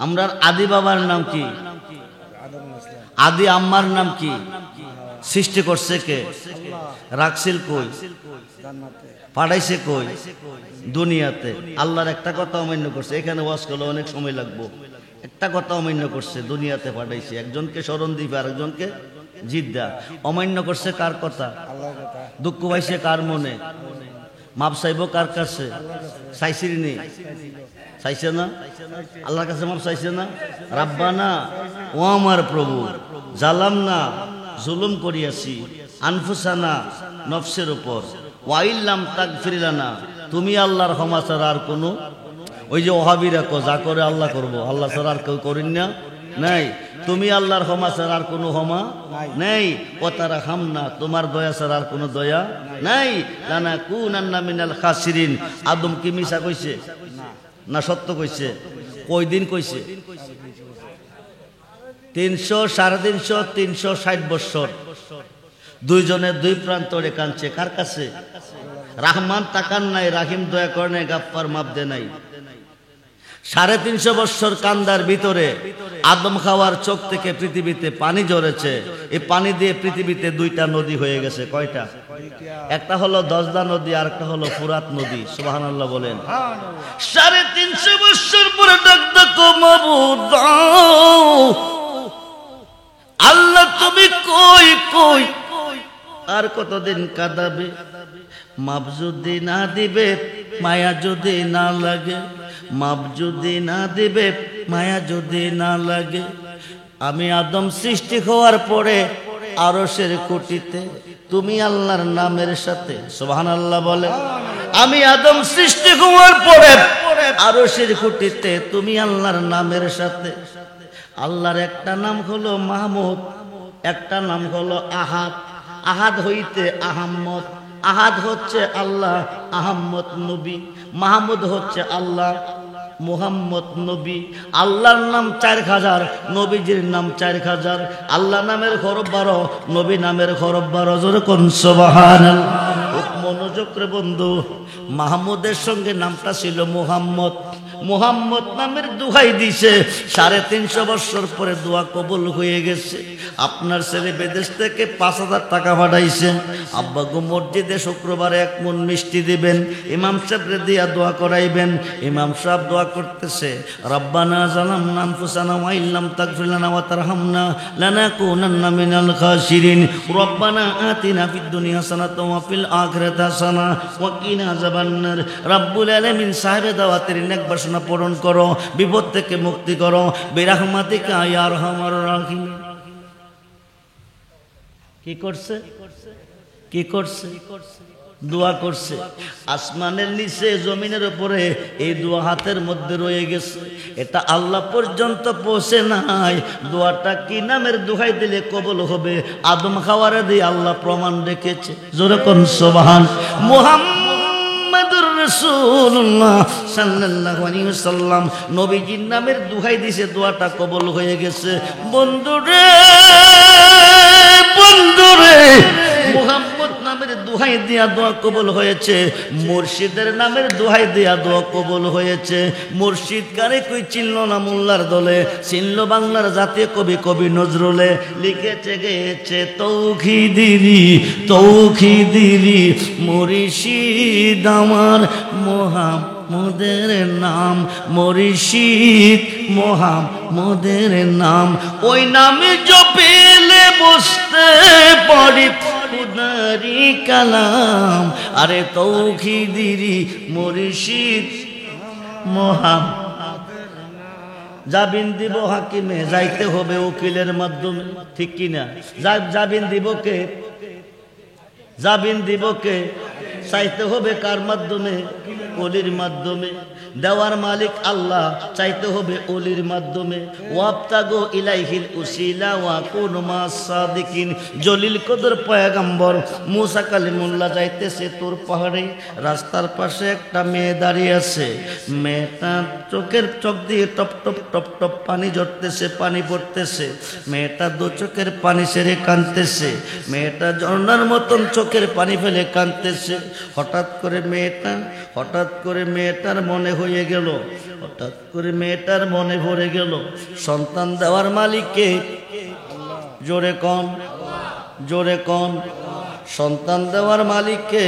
আমরার আদি বাবার নাম কি? আদি আম্মার নাম কি? সৃষ্টি করছে কে? রাখছিল কই? পাঠাইছে কই? দুনিয়াতে। আল্লাহর একটা কথা অমান্য করছে। এখানে ওয়াজ করলে অনেক সময় লাগবো। একটা কথা অমান্য করছে, দুনিয়াতে পাঠাইছে। একজনকে স্মরণ দিবে, আরেকজনকে জিদ্দা। অমান্য করছে কার কথা? দুঃখ পাইছে কার মনে? মাপ চাইব কার কাছে? চাইছিনি? চাইছে না? আল্লাহর কাছে মাপ চাইছে না? রাব্বানা ও আমার প্রভু, জালাম না, জুলুম করিয়াছি, আনফুসানা নফসের উপর, ওয়াইল্লাম তাগফির লানা, তুমি আল্লাহর ক্ষমা ছাড়া আর কোনো, ওই যে ওহাবিরা কো যা করে আল্লাহ করবো, আল্লাহ ছাড়া আর কেউ করেন না, নাই। তুমি আল্লাহর ক্ষমা ছাড়া আর কোনো ক্ষমা নেই। ও তারা হামনা, তোমার দয়া ছাড়া আর কোনো দয়া নাই। লানা কুনান্না মিনাল খাসিরিন। আদম কি মিশা কইছে না সত্য কইছে? কই দিন কইছে? 300, 350, 360 বছর দুইজনের দুই প্রান্তরে কাঁদছে। কার কাছে? রহমান তাকান নাই, রাহিম দয়া করে নাই, গাফফার মাপ দে নাই। 350 বৎসর কান্দার ভিতরে আদম খাওয়ার চোখ থেকে পৃথিবীতে পানি ঝরেছে। এই পানি দিয়ে পৃথিবীতে 2টা নদী হয়ে গেছে। কয়টা? একটা হলো দজলা নদী, আর একটা হলো ফুরাত নদী। সুবহানাল্লাহ বলেন। 350 বৎসর পরে ডাক দেখো মাবুদ, আল্লাহ তুমি কই কই, আর কতদিন কাঁদাবে? মাপ যদি না দিবে, মায়া যদি না লাগে, মাপ যদি না দিবে, মায়া যদি না লাগে। আমি আদম সৃষ্টি হওয়ার পরে আরশের কুটিতে তুমি আল্লাহর নামের সাথে, সুবহানাল্লাহ বলে, আমি আদম সৃষ্টি হওয়ার পরে আরশের কুটিতে তুমি আল্লাহর নামের সাথে। আল্লাহর একটা নাম হলো মাহমুদ, একটা নাম হলো আহাদ। আহাদ হইতে আহাম্মদ, আহাদ হচ্ছে আল্লাহ, আহাম্মদ নবী। মাহমুদ হচ্ছে আল্লাহ, মুহাম্মদ নবী। আল্লাহর নাম 4000, নবীজির নাম 4000। আল্লাহ নামের হরফ 12, নবী নামের হরফ 12। জোরে কোন সুবহানাল্লাহ। মনোযোগ করে বন্ধু, মাহমুদের সঙ্গে নামটা ছিল মুহাম্মদ। মুহাম্মদ নামের দোহাই দিছে। 350 বৎসর পরে দোয়া কবুল হয়ে গেছে। আপনার ছেলে বিদেশ থেকে 5000 টাকা পাঠাইছে। আব্বা গো মসজিদে শুক্রবারে 1 মণ মিষ্টি দিবেন, ইমাম সাহেবরে দিয়া দোয়া করাইবেন। ইমাম সাহেব দোয়া করতেছে, রব্বানা যালামনা আনফুসানা ওয়া ইল্লাম তাগফির লানা ওয়া তারহামনা লানাকুনান্না মিনাল খাসিরিন। রব্বানা আতিনা ফিদ দুনিয়া হাসানাতাও ওয়া ফিল আখিরাতি হাসানা ওয়া কিনা আযাবান্নার। রব্বুল আলামিন সাহেবে দাওয়াতের নেক বাসনা পূরণ করো, বিপদ থেকে মুক্তি করো, বিরহমাতিকা ইয়া আরহামার রাহিম। কি করছে? কি করছে? দোয়া করছে। আসমানের নিচে জমিনের উপরে এই দোয়া হাতের মধ্যে রয়ে গেছে। এটা আল্লাহ পর্যন্ত পৌঁছে নাই। দোয়াটা কি নামের দোহাই দিলে কবুল হবে? আদম খাওয়ারে দিয়ে আল্লাহ প্রমাণ রেখেছে। জোরে কোন সুবহান। মুহাম্মাদুর রাসূলুল্লাহ সাল্লাল্লাহু আলাইহি ওয়াসাল্লাম নবীজির নামের দোহাই দিছে, দোয়াটা কবুল হয়ে গেছে। বন্ধুরে, বন্ধুরে, মুহাম্মদ নামের দোহাই দিয়া দোয়া কবুল হয়েছে। মুর্শিদের নামের দোহাই দিয়া দোয়া কবুল হয়েছে। মুর্শিদ কারে কই চিনল না মোল্লার দলে, চিনল বাংলার জাতীয় কবি কবি নজরুলে। লিখেছে গেয়েছে তৌহিদিরি তৌহিদিরি মুর্শিদ আমার মোহাম্মদের নাম, মুর্শিদ মোহাম্মদের নাম। ওই নামে জপেলে বসতে পারি খুদারি কালাম। আরে তৌহিদিরি মুর্শিদ মোহাম্মদের নাম। জামিন দিব হাকিমে, যাইতে হবে উকিলের মাধ্যমে, ঠিক কিনা? জামিন দিব কে? জামিন দিব কে? চাইতে হবে কার মাধ্যমে? ওলির মাধ্যমে। দেওয়ার মালিক আল্লাহ, চাইতে হবে ওলির মাধ্যমে। ওয়াবতাগু ইলাইহিল উসিলা ওয়া কুনু মাস সাদিকিন। জলিল কদর পয়গম্বর মুসা কালিমুল্লাহ যাইতেছে তোর পাহাড়ে। রাস্তার পাশে একটা মেয়ে দাঁড়িয়ে আছে। মেয়েটা চোখের চোখ দিয়ে টপ টপ টপ টপ পানি ঝরতেছে, পানি পড়তেছে। মেয়েটা 2 চোখের পানি ছেড়ে কাঁদতেছে। মেয়েটা ঝর্ণার মতন চোখের পানি ফেলে কাঁদতেছে। হঠাৎ করে মেয়েটার মনে হয়ে গেল, হঠাৎ করে মেয়েটার মনে ভরে গেল সন্তান দেওয়ার মালিককে। জোরে কন, জোরে কন। সন্তান দেওয়ার মালিককে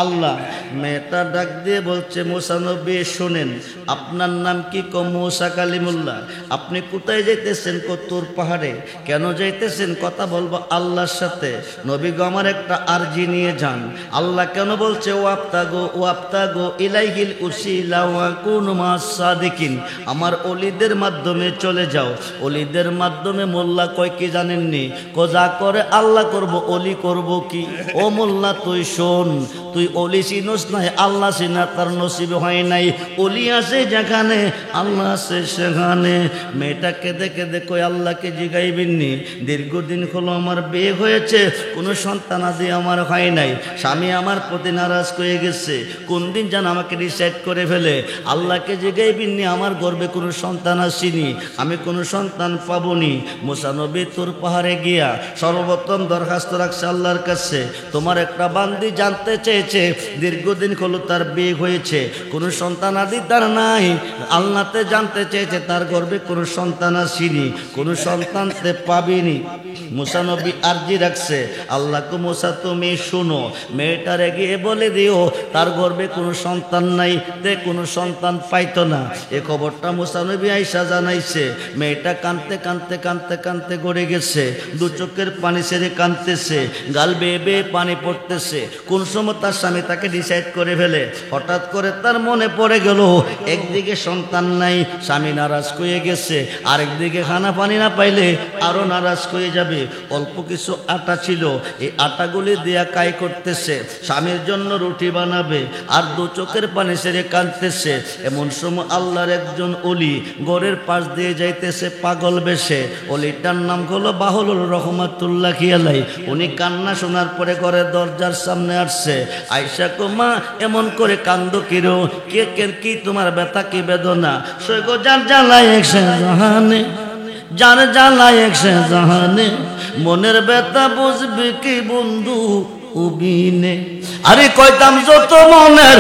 আল্লাহ। মেয়েটা ডাক দিয়ে বলছে, মুসা নবী শোনেন, আপনার নাম কি? মুসা কালিমুল্লাহ। আপনি কোথায় যাইতেছেন? তোর পাহাড়ে। কেন যাইতেছেন? কথা বলবো আল্লাহর সাথে। নবী গো আমার একটা আরজি নিয়ে যান। আল্লাহ কেন বলছে ওয়াবতাগু ইলাইহিল উসিলা ওয়া কুনু মাস সাদিকিন। আমার ওলিদের মাধ্যমে চলে যাও। ওলিদের মাধ্যমে মোল্লা কয় কি জানেননি? যা করে আল্লাহ করব, ওলি করব কি? ও মোল্লা তুই শোন, তুই ওলি চিনোস নাই, আল্লাহ চিনা তার নসিব হয় নাই। ওলি আছে যেখানে, আল্লাহ আছে সেখানে। মেয়েটাকে দেখে দেখো আল্লাহকে জিগাইবেননি, দীর্ঘদিন হলো আমার বিয়ে হয়েছে, কোনো সন্তান আদি আমার হয় নাই, স্বামী আমার প্রতি নারাজ হয়ে গেছে, কোন দিন যেন আমাকে ডিসাইড করে ফেলে। আল্লাহকে জিগাইবেননি আমার গর্বে কোনো সন্তান আসেনি, আমি কোনো সন্তান পাবনি। মুসা নবী তোর পাহাড়ে গিয়া সর্বপ্রথম দরখাস্ত রাখছে আল্লাহর কাছে। তোমার একটা বান্দি জানতে চেয়েছে দীর্ঘ দীর্ঘদিন হলো তার বিয়ে হয়েছে, কোনো সন্তান আদি তার নাই। আল্লাহতে জানতে চেয়েছে তার গর্ভে কোনো সন্তান আসেনি, কোনো সন্তান তে পাবেনি। মুসা নবী আরজি রাখছে, আল্লাহকে মুসা তুমি শুনো, মেয়েটারে গিয়ে বলে দিও তার গর্ভে কোনো সন্তান নাই, তে কোনো সন্তান পাইতো না। এ খবরটা মুসা নবী আয়েশা জানাইছে। মেয়েটা কাঁদতে কাঁদতে কাঁদতে কাঁদতে গড়ে গেছে, দু চোখের পানি ছেড়ে কাঁদতেছে, গাল বেয়ে বেয়ে পানি পড়তেছে। কোন সময় তার স্বামী তাকে ডিসাইড করে ফেলে। হঠাৎ করে তার মনে পড়ে গেল একদিকে সন্তান নাই, স্বামী নারাজ হয়ে গেছে, আরেকদিকে খানা পানি না পাইলে আরো নারাজ হয়ে যাবে। অল্প কিছু আটা ছিল, এই আটাগুলি দিয়া কাই করতেছে, স্বামীর জন্য রুটি বানাবে, আর দু চোখের পানি ছেড়ে কাঁদতেছে। এমন সময় আল্লাহর একজন ওলি ঘরের পাশ দিয়ে যাইতেছে পাগল বেশে। ওলিটার নাম হলো বাহুলুর রহমাতুল্লাহ আলাইহি। উনি কান্না শোনার পরে ঘরের দরজার সামনে আসছে। আয়েশা কো মা এমন করে কান্দো কিরো, কি তোমার ব্যথা কি বেদনা? সৈগ যার জ্বালায় একশে জাহানে, যার জ্বালায় একশে জাহানে, মনের ব্যথা বুঝবে কি বন্ধু উবিনে। আরে কইতাম যত মনের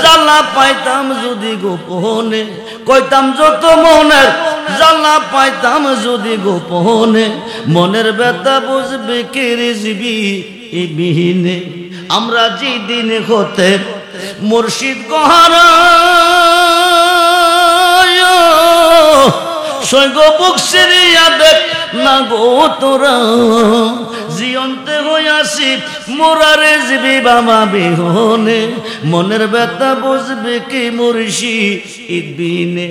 জ্বালা পাইতাম যদি গোপনে, কইতাম যত মনের জ্বালা পাইতাম যদি গোপনে, মনের ব্যথা বুঝবে কে রিজবি বিহীনে। আমরা যেদিন হতে মুর্শিদ গহারা সৈগ বুক সিরিয়া দেখ না গো তোরা, জিয়ন্তে হইয়াছি মোরারে জিবি বাবা বিহনে, মনের ব্যথা বুঝবে কি মুর্শিদ বিনে।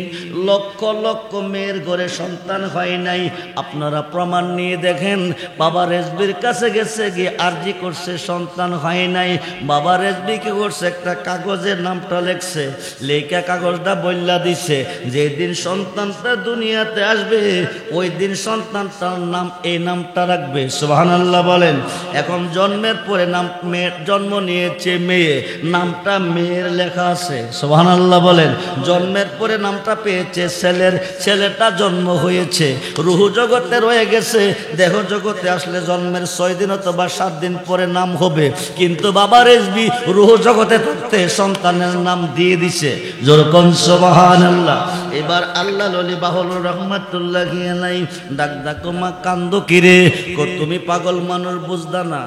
লক্ষ লক্ষ মেয়ের ঘরে সন্তান হয় নাই, আপনারা প্রমাণ নিয়ে দেখেন। বাবা রেজবির কাছে গেছে, গিয়ে আরজি করছে, সন্তান হয় নাই। বাবা রেজবি কি করছে, একটা কাগজের নামটা লেখছে, লেখা কাগজটা বইলা দিছে, যেদিন সন্তানটা দুনিয়াতে আসবে ওই দিন সন্তানটার নাম এই নামটা রাখবে। সুবহানাল্লাহ বলেন। এখন জন্মের পরে নাম মেয়ের জন্ম নিয়েছে মেয়ে, নামটা মেয়ের লেখা আছে। সুবহানাল্লাহ বলেন। জন্মের পরে নামটা পেয়েছে ছেলের, ছেলেটা জন্ম হয়েছে, রুহ জগতে রয়ে গেছে, দেহ জগতে আসলে জন্মের 6 দিন অথবা 7 দিন পরে নাম হবে। কিন্তু বাবা রেজবি রুহ জগতে থাকতে সন্তানের নাম দিয়ে দিছে। যেরকম সুবহানাল্লাহ। এবার আল্লাহ ললি বাহুলুর রহমাতুল্লাহ আলাইহি ডাক ডাকো মা কান্দো কিরে, কো তুমি পাগল মানুষ বুঝদা না।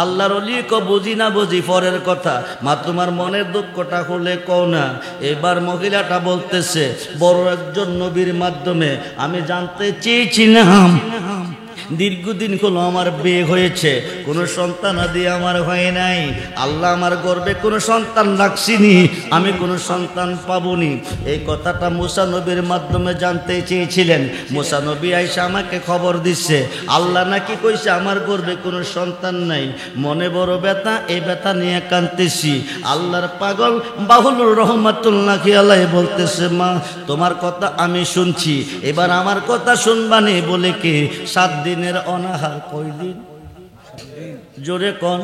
আল্লাহর ওলি কো বুঝি না বুঝি পরের কথা, মা তোমার মনের দুঃখটা হলে কও না। এবার মহিলাটা বলতেছে, বড় একজন নবীর মাধ্যমে আমি জানতে চেয়েছিলাম, দীর্ঘদিন হলো আমার বিয়ে হয়েছে, কোনো সন্তান আদি আমার হয় নাই। আল্লাহ আমার গর্ভে কোনো সন্তান রাখছিনি, আমি কোনো সন্তান পাবনি। এই কথাটা মুসা নবীর মাধ্যমে জানতে চেয়েছিলেন। মুসা নবী আইসা আমাকে খবর দিচ্ছে, আল্লাহ নাকি কইছে আমার গর্ভে কোনো সন্তান নাই। মনে বড় ব্যথা, এই ব্যথা নিয়ে কাঁদতেছি। আল্লাহর পাগল বাহুলুর রহমাতুল্লাহ আলাইহি বলতেছে, মা তোমার কথা আমি শুনছি, এবার আমার কথা শুনবানি বলে কি 7 দিনের অনাহার। কয়দিন? জোরে কোন,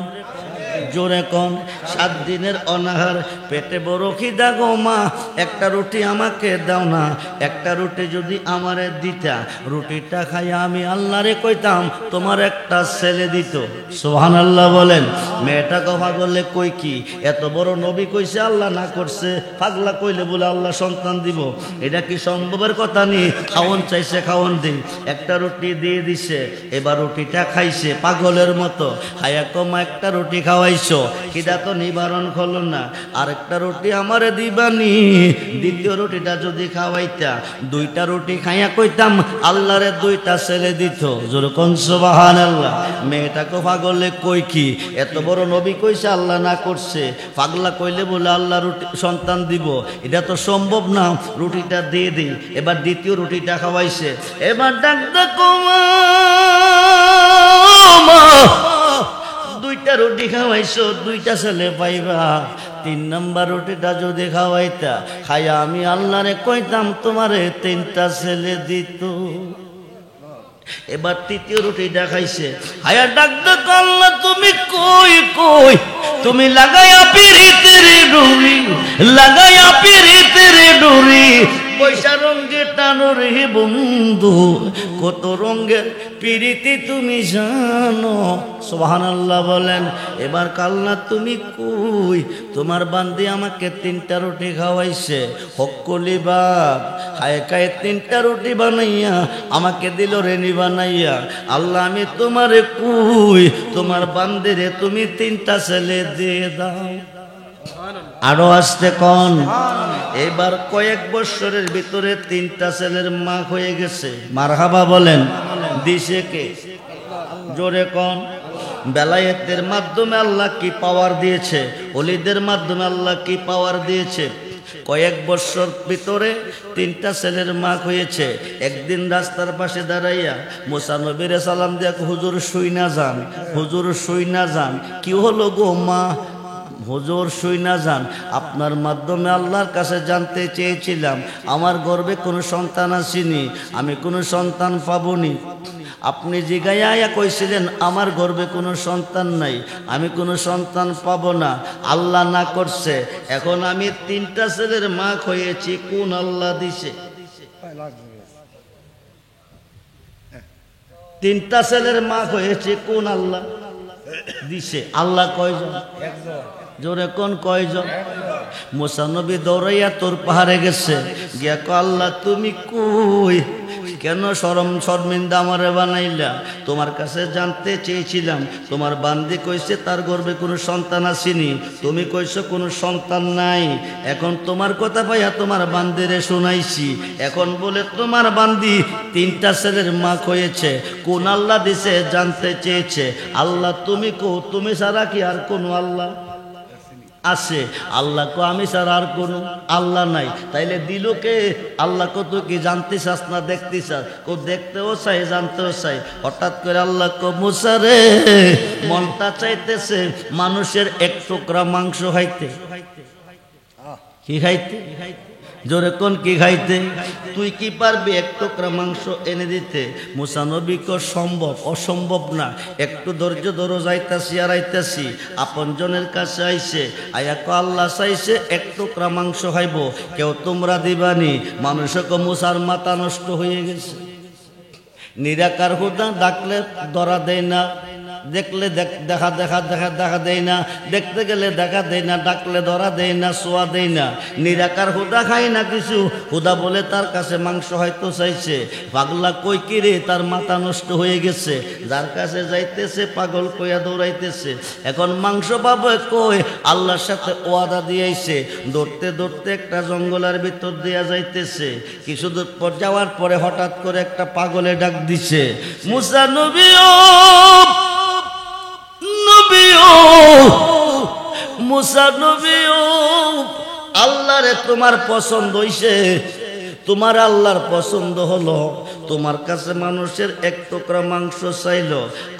জোরে কোন। 7 দিনের অনাহার, পেটে বড় খিদা গো মা, একটা রুটি আমাকে দাও না। একটা রুটি যদি আমারে দিতা, রুটিটা খাইয়া আমি আল্লাহরে কইতাম তোমার একটা ছেলে দিত। সুবহানাল্লাহ বলেন। মেয়েটা কথা বললে কই কি এত বড় নবী কইছে আল্লাহ না করছে, পাগলা কইলে বলে আল্লাহ সন্তান দিব, এটা কি সম্ভবের কথা নেই? খাওয়ন চাইছে খাওয়ন দিই, একটা রুটি দিয়ে দিছে। এবার রুটিটা খাইছে পাগলের মতো, খাইয়া কমা একটা রুটি খাওয়াইছো, খিদা তো নিবারণ হলো না, আরেকটা রুটি আমারে দিবানি। দ্বিতীয় রুটিটা যদি খাওয়াইতা, 2টা রুটি খাইয়া কইতাম আল্লাহরে 2টা ছেলে দিত। যেরকম সুবহানাল্লাহ। মেয়েটাকে পাগলে কই কি এত বড় নবী কইছে আল্লাহ না করছে, পাগলা কইলে বলে আল্লাহ রুটি সন্তান দিব, এটা তো সম্ভব না, রুটিটা দিয়ে দিই। এবার দ্বিতীয় রুটিটা খাওয়াইছে। এবার ডাক্তার কমা 2টা রুটি খাওয়াইছো, 2টা ছেলে পাইবা। 3 নম্বর রুটিটা যদি খাওয়াইতা, খাইয়া আমি আল্লাহরে কইতাম তোমারে 3টা ছেলে দিত। এবার 3য় রুটিটা খাইছে। হায়া ডাক্তার আল্লাহ তুমি কই কই, তুমি লাগাইয়া পিরিতের ডুরি, লাগাইয়া পিরিতের ডুরি, পয়সা রঙ্গে মিটানো রে বন্ধু, কত রঙের প্রীতি তুমি জানো। সুবহানাল্লাহ বলেন। এবার কাল্লা তুমি কই? তোমার বান্দি আমাকে 3টা রুটি খাওয়াইছে, হক্কলি বাপ হায় কায় 3টা রুটি বানাইয়া আমাকে দিল রেনি বানাইয়া। আল্লাহ আমি তোমারে কই, তোমার বান্দিরে তুমি 3টা ছেলে দিয়ে দাও। আরো আসতে কোন। এবার কয়েক বছরের ভিতরে 3টা ছেলের মা হয়ে গেছে। মারহাবা বলেন। দিছে কে? জোরে কোন। বেলায়েতের মাধ্যমে আল্লাহ কি পাওয়ার দিয়েছে, ওলিদের মাধ্যমে আল্লাহ কি পাওয়ার দিয়েছে। কয়েক বছর ভিতরে 3টা ছেলের মা হয়েছে। একদিন রাস্তার পাশে দাঁড়াইয়া মুসা নবীরে সালাম দিয়া, হুজুর শুই না যান, হুজুর শুই না যান। কি হলো গো মা? হুজুর শুই না যান, আপনার মাধ্যমে আল্লাহর কাছে জানতে চেয়েছিলাম আমার গর্ভে কোনো সন্তান আসেনি, আমি কোনো সন্তান পাবনি। আপনি জিগাইয়া কইছিলেন আমার গর্ভে কোনো সন্তান নাই, আমি কোনো সন্তান পাব না, আল্লাহ না করছে। এখন আমি 3টা ছেলের মা হয়েছি, কোন আল্লাহ দিছে? 3টা ছেলের মা হয়েছে, কোন আল্লাহ দিছে? আল্লাহ কয়জন? জোরে কোন কয়জন? মুসা নবী দৌড়াইয়া তোর পাহাড়ে গেছে, গিয়া কো আল্লাহ তুমি কই? কেন শর্মিন্দা আমারে বানাইলা? তোমার কাছে জানতে চেয়েছিলাম, তোমার বান্দি কইছে তার গর্ভে কোনো সন্তান আসেনি, তুমি কইছো কোনো সন্তান নাই। এখন তোমার কথা পাইয়া তোমার বান্দিরে শোনাইছি, এখন বলে তোমার বান্দি 3টা ছেলের মা হয়েছে, কোন আল্লাহ দিছে জানতে চেয়েছে। আল্লাহ তুমি কো, তুমি ছাড়া কি আর কোনো আল্লাহ আছে? আল্লাহ কো আমি ছাড়া আর কোন আল্লাহ নাই। তাইলে দিল কে? আল্লাহ কত কি জানতে চাস না দেখতে চাস? ও দেখতেও চাই, জানতেও চাই। হঠাৎ করে আল্লাহ কো মুসা রে, মনটা চাইতেছে মানুষের 1 টুকরা মাংস খাইতে। কি খাইতে? জোরে কোন কি খাইতে? তুই কি পারবি 1 টুকরা মাংস এনে দিতে? মুসা নবী কো সম্ভব? অসম্ভব না। একটু ধৈর্য ধরো, যাইতাছি আর আইতাছি। আপনজনের কাছে আইছে, আয়া কো আল্লাহ চাইছে 1 টুকরা মাংস খাইব, কেউ তোমরা দিবানি। মানুষকে মুসার মাথা নষ্ট হয়ে গেছে। নিরাকার হুদা ডাকলে ধরা দেয় না, দেখলে দেখা দেখা দেখা দেখা দেয় না, দেখতে গেলে দেখা দেয় না, ডাকলে ধরা দেয় না, সোয়া দেয় না। নিরাকার হুদা খায় না কিছু, হুদা বলে তার কাছে মাংস হয়তো চাইছে। পাগলা কই কি রে? তার মাথা নষ্ট হয়ে গেছে। যার কাছে যাইতেছে পাগল কইয়া দৌড়াইতেছে। এখন মাংস পাবে কই? আল্লাহর সাথে ওয়াদা দিয়েছে। দৌড়তে দৌড়তে একটা জঙ্গলের ভিতর দিয়া যাইতেছে। কিছু দূর পর যাওয়ার পরে হঠাৎ করে একটা পাগলে ডাক দিছে, মুসা নবী ও মুসা নবী ও, আল্লাহ রে তোমার পছন্দ হইছে, তোমার আল্লাহর পছন্দ হলো, তোমার কাছে মানুষের 1 টুকরা মাংস চাইল।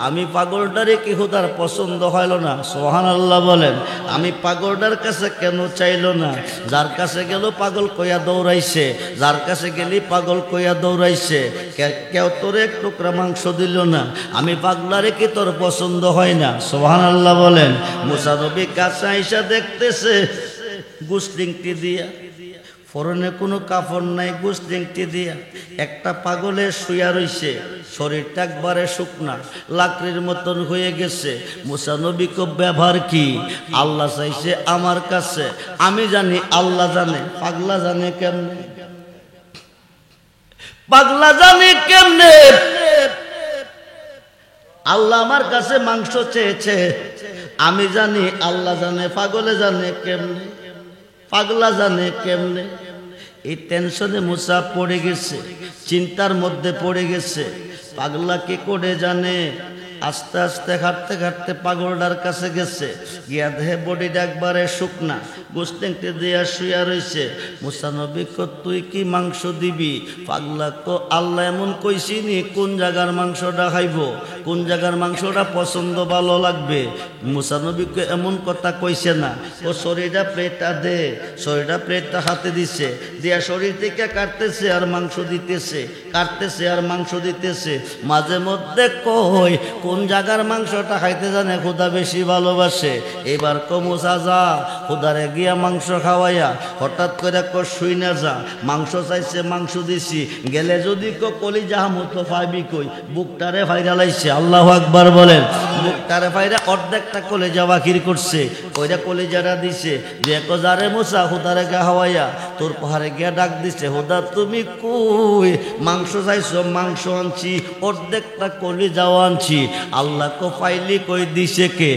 আমি পাগলটারে কি হুদার পছন্দ হইল না? সুবহানাল্লাহ বলেন। আমি পাগলটার কাছে কেন চাইল না? যার কাছে গেল পাগল কইয়া দৌড়াইছে, যার কাছে গেলি পাগল কইয়া দৌড়াইছে। কেউ তোর 1 টুকরা মাংস দিল না। আমি পাগলারে কি তোর পছন্দ হয় না? সুবহানাল্লাহ বলেন। মুসা নবী কাছে আইসা দেখতেছে গুসলিংটি দিয়া, পরনে কোনো কাপড় নাই, গুসলিংটি দিয়া একটা পাগলে শুয়া রইছে, শরীরটা একবারে শুকনা, লাকড়ির মতন হয়ে গেছে। মুসা নবী কো ব্যবহার কি? আল্লাহ চাইছে আমার কাছে, আমি জানি আল্লাহ জানে, পাগলা জানে কেমনে? পাগলা জানে কেমনে? আল্লাহ আমার কাছে মাংস চেয়েছে, আমি জানি আল্লাহ জানে, পাগলে জানে কেমনে? পাগলা জানে কেমনে? এই টেনশনে মুসা পড়ে গেছে, চিন্তার মধ্যে পড়ে গেছে। পাগলা কি করে জানে? আস্তে আস্তে হাঁটতে হাঁটতে পাগলটার কাছে গেছে, গিয়া দেহে বডিটা একবারে শুকনা, গোস্তেংটি দিয়া শুয়া রইছে। মুসা নবী কো তুই কি মাংস দিবি? পাগলা কো আল্লাহ এমন কইছিনি কোন জায়গার মাংসটা খাইব, কোন জায়গার মাংসটা পছন্দ ভালো লাগবে। মুসা নবী কো এমন কথা কইছে না। ও শরীরটা প্লেটটা দে, শরীরটা প্লেটটা হাতে দিছে, দিয়া শরীর থেকে কাটতেছে আর মাংস দিতেছে, কাটতেছে আর মাংস দিতেছে। মাঝে মধ্যে কই কোন জায়গার মাংসটা খাইতে জানে খোদা বেশি ভালোবাসে। এবার কমু চাচা খোদারে গিয়া মাংস খাওয়াইয়া হঠাৎ করে শুই না যা, মাংস চাইছে মাংস দিছি, গেলে যদি কলিজা মতো পাইবি কই, বুকটারে ফাইরা লাইছে। আল্লাহু আকবার বলেন। বুকটারে ফাইরা অর্ধেকটা কলিজা বাকির করছে, ওইটা কলিজাটা দিছে। যে যারে মোসা খোদারে গা খাওয়াইয়া তোর পাহাড়ে গিয়া ডাক দিছে, খোদা তুমি কই? মাংস চাইছো মাংস আনছি, অর্ধেকটা কলিজাও আনছি। আল্লাহ কো পাইলি কই দিছে কে?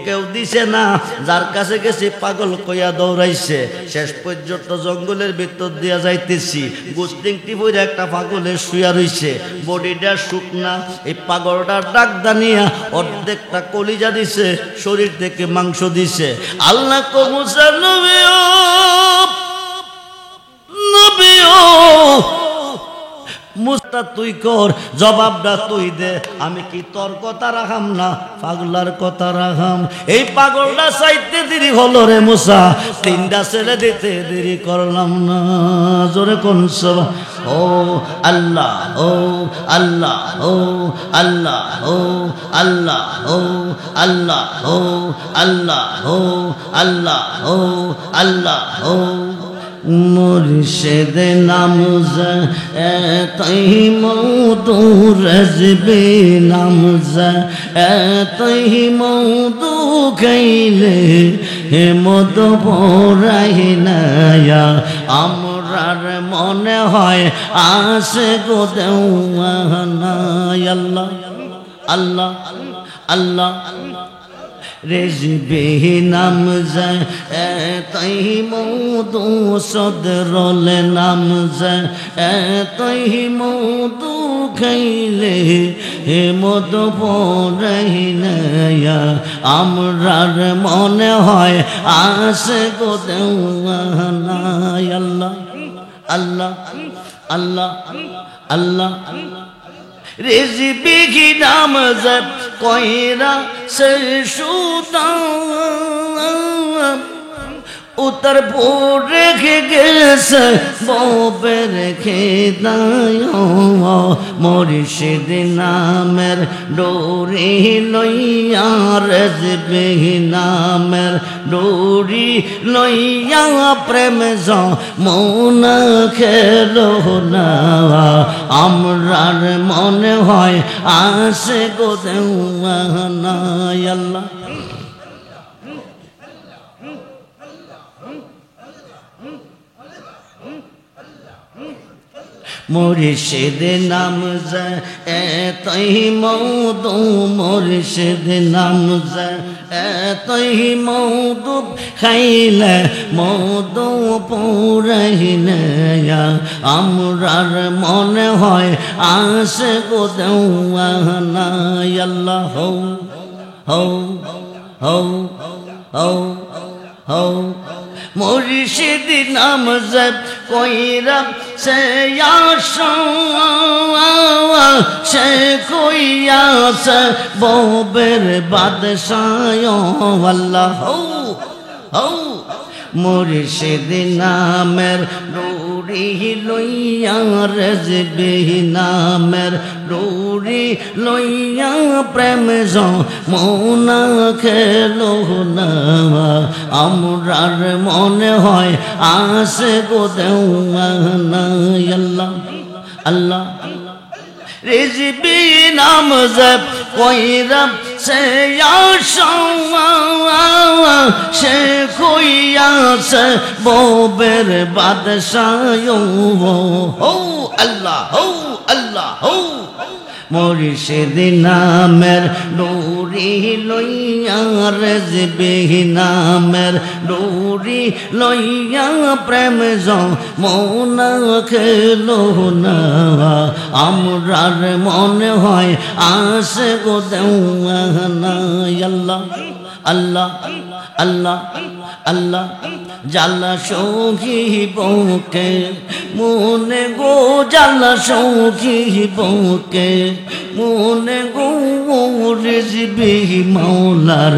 কেউ দিছে না, যার কাছে গেছি পাগল কইয়া দৌড়াইছে। শেষ পর্যন্ত জঙ্গলের ভিতর দিয়া যাইতেছি, গোস্তিংটি বইরা একটা পাগলের শুয়া রইছে, বডিটা শুকনা। এই পাগলটার ডাক দানিয়া অর্ধেকটা কলিজা দিছে, শরীর থেকে মাংস দিছে। আল্লাহ কো মুসা নবীও নবীও মুস্তা তুই কর, জবাবটা তুই দে। আমি কি তোর কথা রাখাম না পাগলার কথা রাখাম? এই পাগলটা চাইতে দেরি হলো রে মুসা, তিনটা ছেলে দিতে দেরি করলাম না। জোরে কোন সবা। ও আল্লাহ ও আল্লাহ ও আল্লাহ ও আল্লাহ ও আল্লাহ ও আল্লাহ ও আল্লাহ ও আল্লাহ ও মুর্শিদ নামজ তাই মৌদু রজবে নামজ তাই মৌদু খাইলে হে মদ পরাই নায়া আমরার মনে হয় আসে গো দেওয়ানা। আল্লাহ আল্লাহ আল্লাহ রেজবে নামজ তাই মৌদু সদরল নামজ তাই মৌদু খাইলে হে মদ পরাই নায়া আমরার মনে হয় আসে গো দেওয়ানা। আল্লাহ আল্লাহ আল্লাহ আল্লাহ রেজবে কি নামজ কইরা সে সুতা উত্তর পূর রেখে গেছে ববে রেখে দায়। মুর্শিদ নামের ডোরি লইয়া রেজবে নামের ডোরি লইয়া প্রেম মন খেলো না আমরার মনে হয় আসে গো দেওয়ানা। আল্লাহ মুর্শিদ নামজ তাই মৌদু মুর্শিদ নামজ তাই মৌদু খাইলে মৌদু পরাই নায়া আমরার মনে হয় আসে গো দেওয়ানা। আল্লাহ হৌ হৌ হৌ হৌ হৌ মুর্শিদ নামজ কইরা সে আশা সে কইয়াস ববের বাদশায়। আল্লাহ হৌ হৌ মুর্শিদ নামের ডোরি লইয়া রেজবে নামের ডোরি লইয়া প্রেম মৌনা খেলো না আমরার মনে হয় আসে গো দেওয়ানা। আল্লাহ আল্লাহ রেজবে নামজ কইরা সে আশা সে কইয়াছে ববের বাদশায়। হৌ আল্লাহ হৌ আল্লাহ হৌ মুর্শিদ নামের ডোরি লইয়া রেজবে নামের ডোরি লইয়া প্রেম মৌনা খেলো না আমরার মনে হয় আসে গো দেওয়ানা। আল্লাহ আল্লাহ আল্লাহ আল্লাহ জালা সৌখী বউকে মনে গো জালা সৌখী বউকে মনে গো রেজবে মাওলার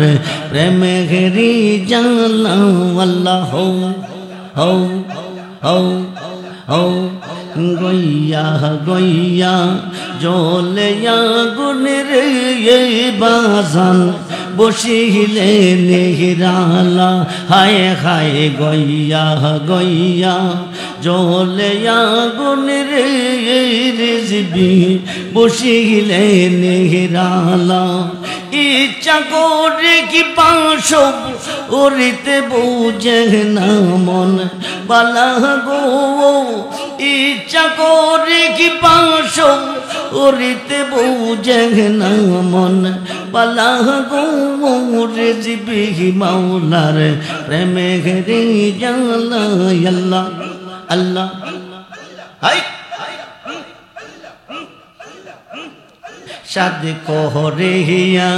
প্রেমে ঘেরি জালা। আল্লাহ হৌ হৌ হৌ হৌ গইয়া গইয়া জলে আগুনের বাজান বসিলে নিরালা হায় হায় গইয়া গইয়া জলে আগুনের রিজবি বসিলে নিরালা ইচ্ছা করে কি পাশ ওরিতে বুঝে না মন বালা গো ইচ্ছা করে কি পাশ ওরিতে বুঝে না মন বালা গো রিজবি মাওলার প্রেমে ঘেরে জালা আল্লাহ আল্লাহ হাই সাদ কোহরিয়া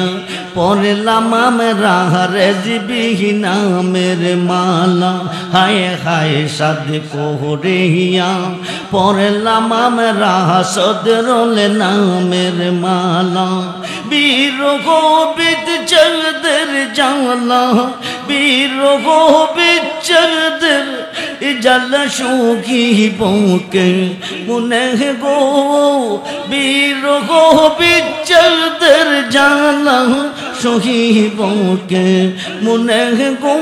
পড়লাম আমরা রেজবি নামের মালা হায় হায় সাদ কোহরিয়া পড়লাম আমরা সদরুল নামের মালা বীর গোবিদ চরদের জালা বীর গোবিদ চরদের জল সুখী বকে মুনে গো বীর গোবিদ চরদের জালা সুখী বকে মুনে গো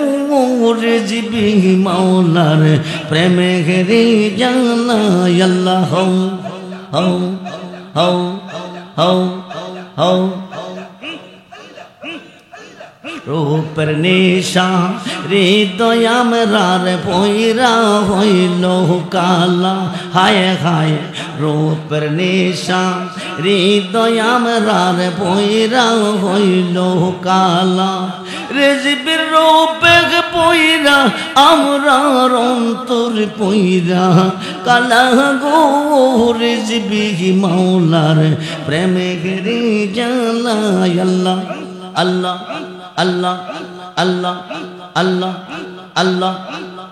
রিজবি মাওলার প্রেমে ঘেরে জালা আল্লাহ হও হও হও হও হও রূপের নিশা হৃদয় আমরার পয়রা হইল কালা হায় হায় রূপের নিশা হৃদয় আমরার পয়রা হইল কালা রেজবির রূপে পয়রা আমরার অন্তর পয়রা কালা গো রেজবি মাওলার প্রেমে ঘেরে জালা আল্লাহ আল্লাহ আল্লাহ আল্লাহ আল্লাহ আল্লাহ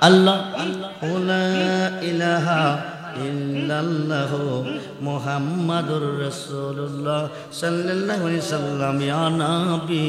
আল্লাহ লা ইলাহা ইল্লাল্লাহু মুহাম্মাদুর রাসূলুল্লাহ সাল্লাল্লাহু আলাইহি ওয়াসাল্লাম ইয়া নবী